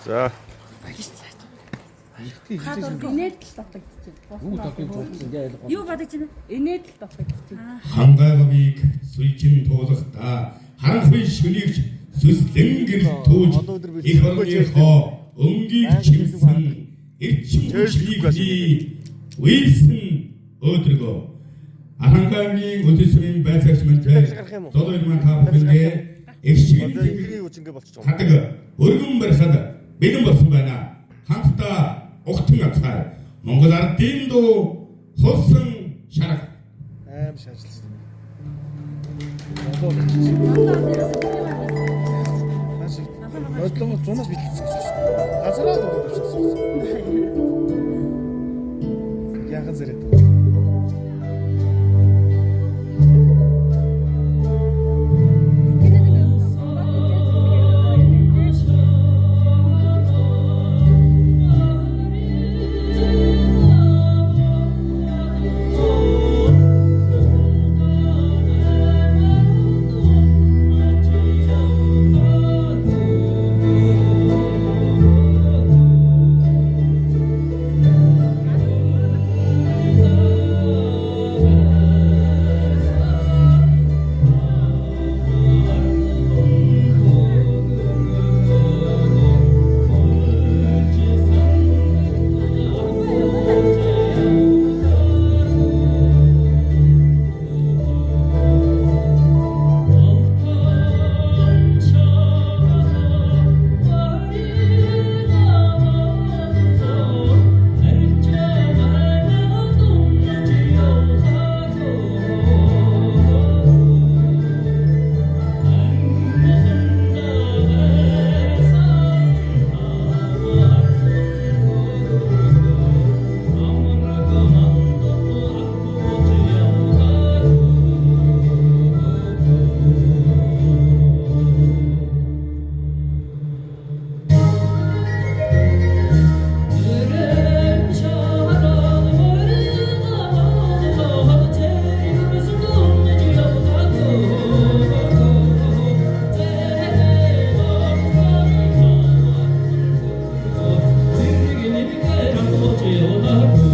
За. Инээд л татагдчих. Юу гадаж байна? Инээд л татагдчих. Хангайгавыг сүлжин туулахдаа харанхуй шүнийг сүслэн гэрэл тууж их орныхоо өнгийг чимсэн эрчим хүчний үйлсэн өдрөгөө Хангайгийн өдөсрийн байцаагч мантай золой маань таавхэнгээ эрчим хадаг өргөн барихад бэлэн болсон байна. Хамтдаа огтон ацаар Монгол ардын дуу хулсан шарах аим шажилсан. Бодлого зунаас бидлсэн гэж байна. Газараа дуу тавьчихсан. Яга зэрэг. Oh,